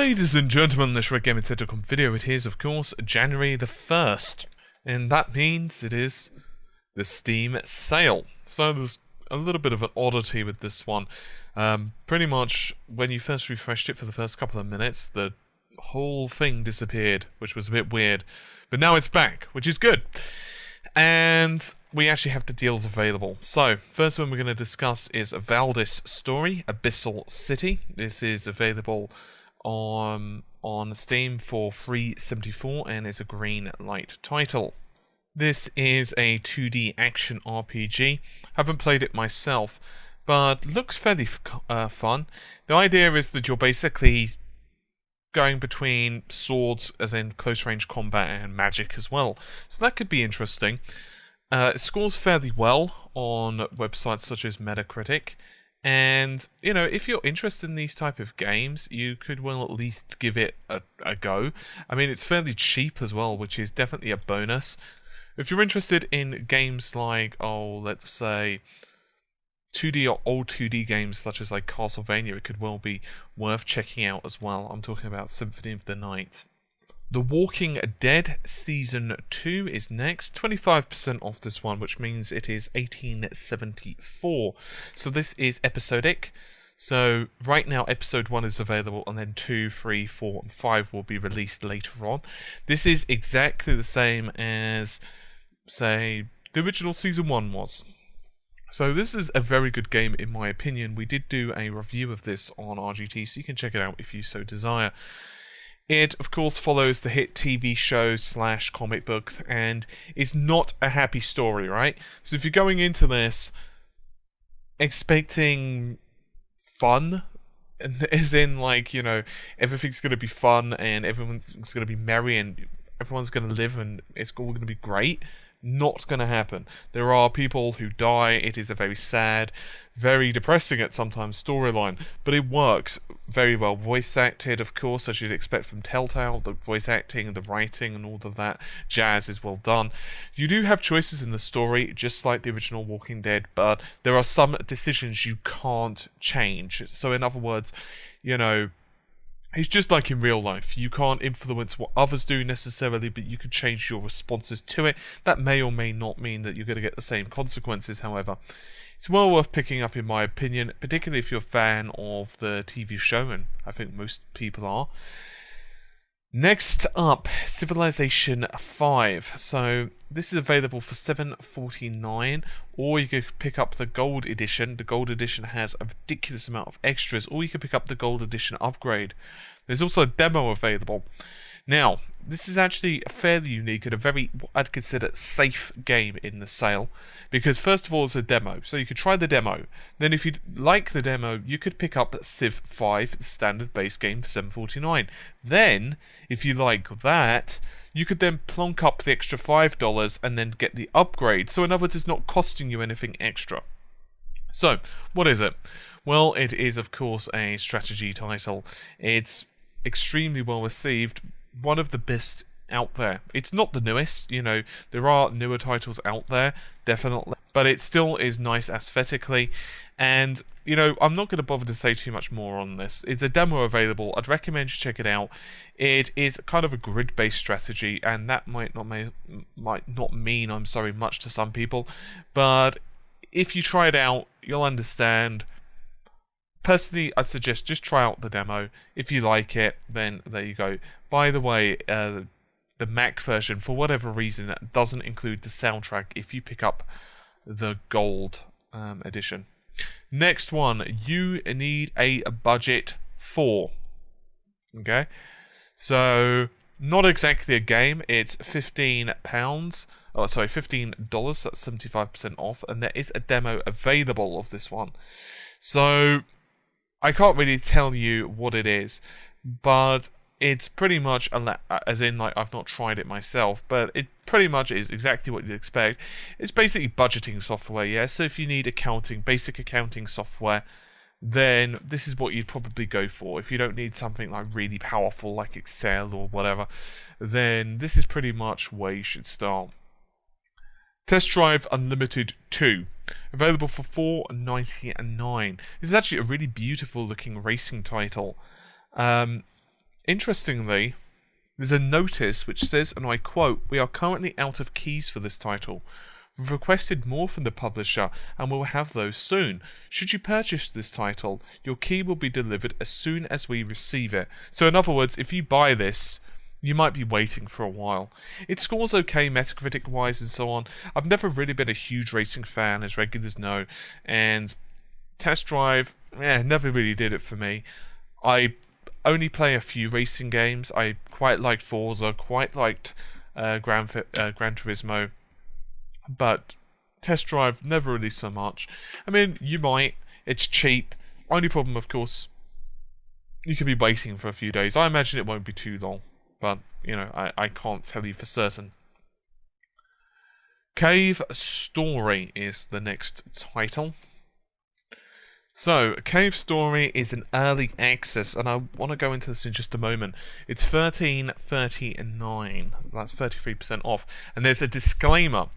Ladies and gentlemen, this RedGamer.com video, it is of course January the 1st, and that means it is the Steam sale. So there's a little bit of an oddity with this one. Pretty much when you first refreshed it for the first couple of minutes, the whole thing disappeared, which was a bit weird. But now it's back, which is good. And we actually have the deals available. So, first one we're going to discuss is Valdis Story, Abyssal City. This is available on Steam for $3.74 and is a green light title. This is a 2D action RPG. Haven't played it myself, but looks fairly fun. The idea is that you're basically going between swords, as in close range combat, and magic as well. So that could be interesting. It scores fairly well on websites such as Metacritic. And, you know, if you're interested in these type of games, you could well at least give it a go. I mean, it's fairly cheap as well, which is definitely a bonus. If you're interested in games like, let's say, 2D or old 2D games such as like Castlevania, it could well be worth checking out as well. I'm talking about Symphony of the Night. The Walking Dead Season 2 is next. 25% off this one, which means it is $18.74. So this is episodic. So right now episode 1 is available, and then 2, 3, 4, and 5 will be released later on. This is exactly the same as, say, the original Season 1 was. So this is a very good game in my opinion. We did do a review of this on RGT, so you can check it out if you so desire. It, of course, follows the hit TV show / comic books, and is not a happy story, right? So if you're going into this expecting fun, as in, like, you know, everything's going to be fun, and everyone's going to be merry, and everyone's going to live, and it's all going to be great, not going to happen. There are people who die. It is a very sad, very depressing at sometimes storyline, but it works very well. Voice acted, of course, as you'd expect from Telltale. The voice acting, the writing, and all of that jazz is well done. You do have choices in the story, just like the original Walking Dead, but there are some decisions you can't change. So in other words, you know, it's just like in real life. You can't influence what others do necessarily, but you can change your responses to it. That may or may not mean that you're going to get the same consequences, however. It's well worth picking up in my opinion, particularly if you're a fan of the TV show, and I think most people are. Next up, Civilization 5. So this is available for $7.49, or you could pick up the Gold Edition. The Gold Edition has a ridiculous amount of extras, or you could pick up the Gold Edition upgrade. There's also a demo available. Now, this is actually fairly unique and a very, what I'd consider, safe game in the sale, because first of all it's a demo, so you could try the demo. Then if you like the demo, you could pick up Civ 5, the standard base game, for $7.49. Then, if you like that, you could then plonk up the extra $5 and then get the upgrade. So in other words, it's not costing you anything extra. So, what is it? Well, it is of course a strategy title. It's extremely well received. One of the best out there. It's not the newest, you know, there are newer titles out there, definitely, but it still is nice aesthetically, and, you know, I'm not going to bother to say too much more on this. It's a demo available. I'd recommend you check it out. It is kind of a grid-based strategy, and that might not mean, I'm sorry, much to some people, but if you try it out, you'll understand. Personally, I'd suggest just try out the demo. If you like it, then there you go. By the way, the Mac version, for whatever reason, doesn't include the soundtrack if you pick up the Gold edition. Next one, You Need a Budget 4. Okay? So, not exactly a game. It's £15. Oh, sorry, $15. That's 75% off. And there is a demo available of this one. So, I can't really tell you what it is, but it's pretty much, as in, like, I've not tried it myself, but it pretty much is exactly what you'd expect. It's basically budgeting software, yeah? So if you need basic accounting software, then this is what you'd probably go for. If you don't need something like really powerful, like Excel or whatever, then this is pretty much where you should start. Test Drive Unlimited 2. Available for $4.99. This is actually a really beautiful looking racing title. Interestingly, there's a notice which says, and I quote, "We are currently out of keys for this title. We've requested more from the publisher and will have those soon. Should you purchase this title, your key will be delivered as soon as we receive it." So in other words, if you buy this, you might be waiting for a while. It scores okay Metacritic wise and so on. I've never really been a huge racing fan, as regulars know, and Test Drive, never really did it for me. I only play a few racing games. I quite liked Forza, quite liked Gran Turismo, but Test Drive, never really so much. I mean, you might. It's cheap. Only problem, of course, you could be waiting for a few days. I imagine it won't be too long, but, you know, I can't tell you for certain. Cave Story is the next title. So, Cave Story is an early access, and I want to go into this in just a moment. It's $13.39. That's 33% off. And there's a disclaimer.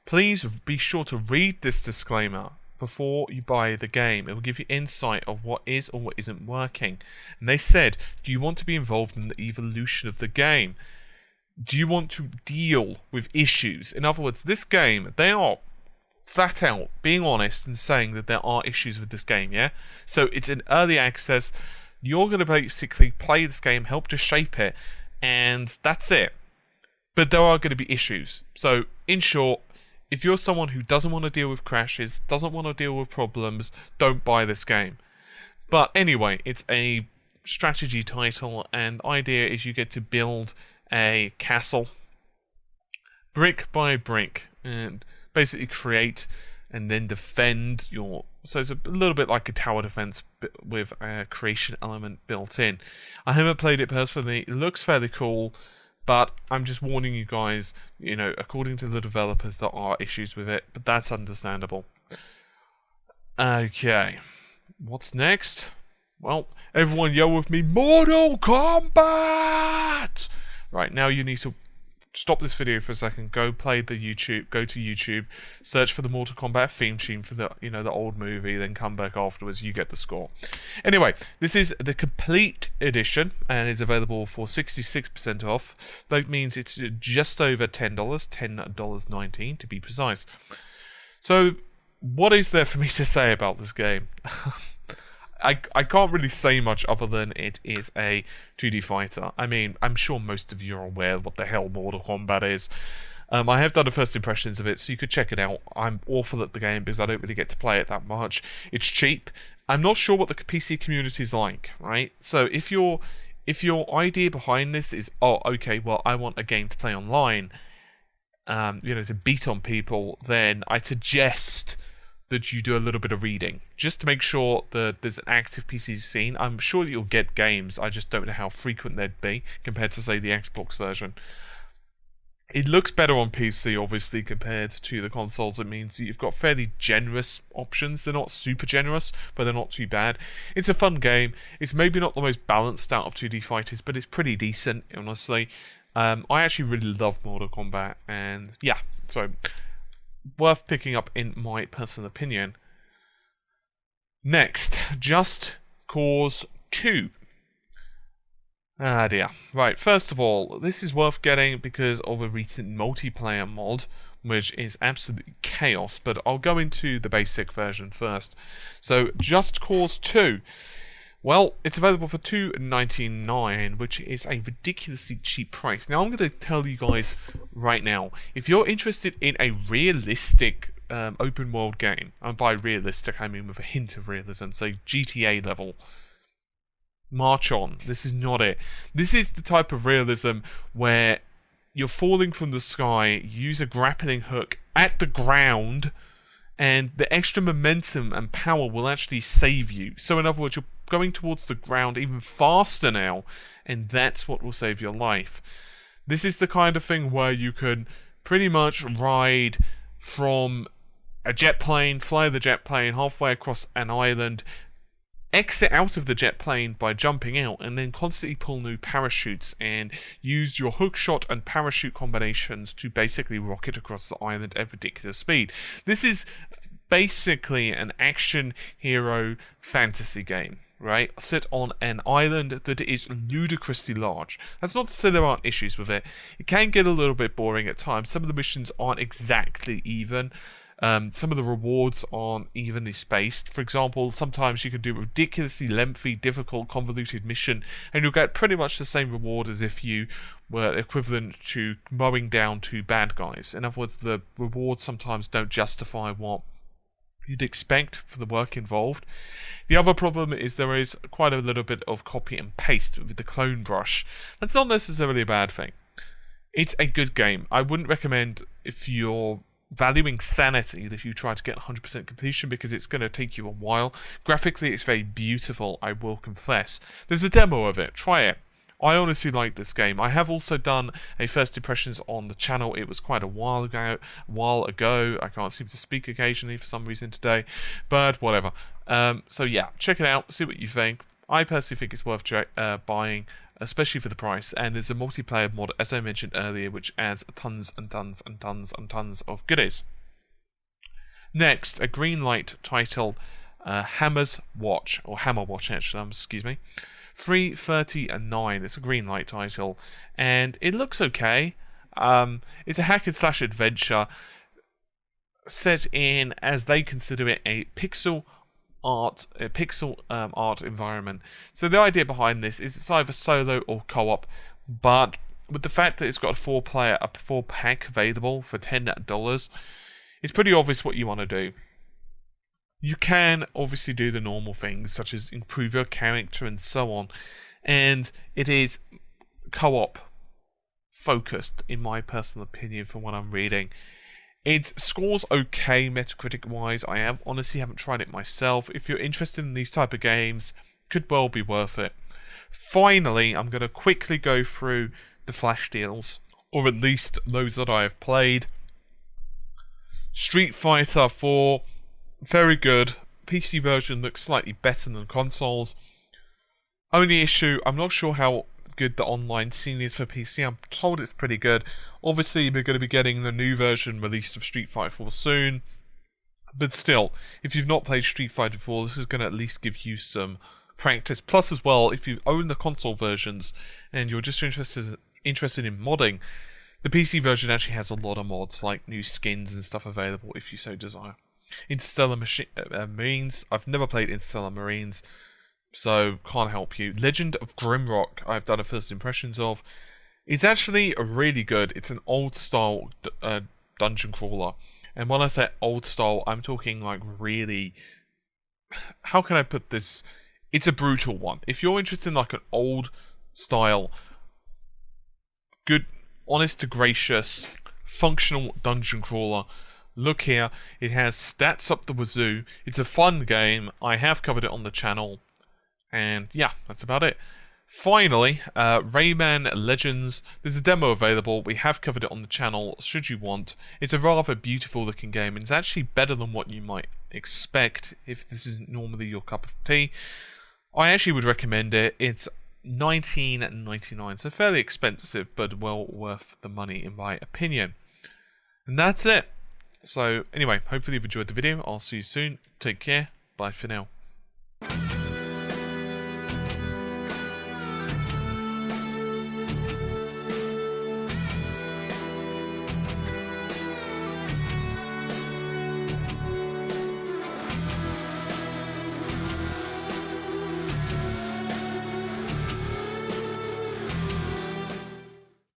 Please be sure to read this disclaimer before you buy the game. It will give you insight of what is or what isn't working. And they said, do you want to be involved in the evolution of the game? Do you want to deal with issues? In other words, this game, they are flat out being honest and saying that there are issues with this game, yeah? So it's an early access. You're going to basically play this game, help to shape it, and that's it. But there are going to be issues. So, in short, if you're someone who doesn't want to deal with crashes, doesn't want to deal with problems, don't buy this game. But anyway, it's a strategy title, and the idea is you get to build a castle brick by brick and basically create and then defend your... So it's a little bit like a tower defense with a creation element built in. I haven't played it personally. It looks fairly cool, but I'm just warning you guys, you know, according to the developers, there are issues with it, but that's understandable. Okay, what's next? Well, everyone yell with me, Mortal Kombat! Right, now you need to stop this video for a second, go to YouTube, search for the Mortal Kombat theme tune for the, you know, the old movie, then come back afterwards, you get the score. Anyway, this is the complete edition and is available for 66% off. That means it's just over $10, $10.19 to be precise. So, what is there for me to say about this game? I can't really say much other than it is a 2D fighter. I mean, I'm sure most of you are aware what the hell Mortal Kombat is. I have done the first impressions of it, so you could check it out. I'm awful at the game because I don't really get to play it that much. It's cheap. I'm not sure what the PC community is like, right? So if your idea behind this is, oh, okay, well, I want a game to play online, you know, to beat on people, then I suggest that you do a little bit of reading, just to make sure that there's an active PC scene. I'm sure that you'll get games, I just don't know how frequent they'd be, compared to, say, the Xbox version. It looks better on PC, obviously, compared to the consoles. It means that you've got fairly generous options. They're not super generous, but they're not too bad. It's a fun game. It's maybe not the most balanced out of 2D fighters, but it's pretty decent, honestly. I actually really love Mortal Kombat, and yeah, so worth picking up in my personal opinion. Next, Just Cause 2. Ah dear. Right, first of all, this is worth getting because of a recent multiplayer mod, which is absolute chaos, but I'll go into the basic version first. So, Just Cause 2. Well, it's available for $2.99, which is a ridiculously cheap price. Now, I'm going to tell you guys right now, if you're interested in a realistic open world game, and by realistic I mean with a hint of realism, say GTA level, march on. This is not it. This is the type of realism where you're falling from the sky, use a grappling hook at the ground, and the extra momentum and power will actually save you. So in other words, you're going towards the ground even faster now, and that's what will save your life. This is the kind of thing where you can pretty much ride from a jet plane, fly the jet plane halfway across an island, exit out of the jet plane by jumping out, and then constantly pull new parachutes and use your hook shot and parachute combinations to basically rocket across the island at ridiculous speed. This is basically an action hero fantasy game. right, sit on an island that is ludicrously large. That's not to say there aren't issues with it. It can get a little bit boring at times. Some of the missions aren't exactly even. Some of the rewards aren't evenly spaced. For example, sometimes you can do a ridiculously lengthy, difficult, convoluted mission, and you'll get pretty much the same reward as if you were equivalent to mowing down 2 bad guys. In other words, the rewards sometimes don't justify what you'd expect for the work involved. The other problem is there is quite a little bit of copy and paste with the clone brush. That's not necessarily a bad thing. It's a good game. I wouldn't recommend, if you're valuing sanity, that you try to get 100% completion, because it's going to take you a while. Graphically, it's very beautiful, I will confess. There's a demo of it. Try it. I honestly like this game. I have also done a first impressions on the channel. It was quite a while ago. I can't seem to speak occasionally for some reason today, but whatever. So yeah, check it out. See what you think. I personally think it's worth buying, especially for the price. And there's a multiplayer mod, as I mentioned earlier, which adds tons and tons and tons and tons of goodies. Next, a green light title, Hammer's Watch, or Hammer Watch, actually. Excuse me. 3:39. It's a green light title, and it looks okay. It's a hack and slash adventure set in, as they consider it, a pixel art environment. So the idea behind this is it's either solo or co-op, but with the fact that it's got a 4-pack available for $10, it's pretty obvious what you want to do. You can obviously do the normal things, such as improve your character and so on, and it is co-op focused, in my personal opinion, from what I'm reading. It scores okay Metacritic-wise. I honestly haven't tried it myself. If you're interested in these type of games, could well be worth it. Finally, I'm going to quickly go through the flash deals, or at least those that I have played. Street Fighter 4. Very good. PC version looks slightly better than consoles. Only issue, I'm not sure how good the online scene is for PC. I'm told it's pretty good. Obviously, we're going to be getting the new version released of Street Fighter 4 soon. But still, if you've not played Street Fighter 4, this is going to at least give you some practice. Plus, as well, if you own the console versions and you're just interested in modding, the PC version actually has a lot of mods, like new skins and stuff available if you so desire. Interstellar Marines. I've never played Interstellar Marines, so can't help you. Legend of Grimrock, I've done a first impressions of. It's actually really good. It's an old style dungeon crawler, and when I say old style, I'm talking like really, how can I put this? It's a brutal one. If you're interested in like an old style, good, honest to gracious, functional dungeon crawler, look here. It has stats up the wazoo. It's a fun game. I have covered it on the channel. And yeah, that's about it. Finally, Rayman Legends. There's a demo available. We have covered it on the channel, should you want. It's a rather beautiful looking game, and it's actually better than what you might expect if this isn't normally your cup of tea. I actually would recommend it. It's $19.99, so fairly expensive, but well worth the money in my opinion. And that's it. So anyway, hopefully you've enjoyed the video. I'll see you soon. Take care. Bye for now.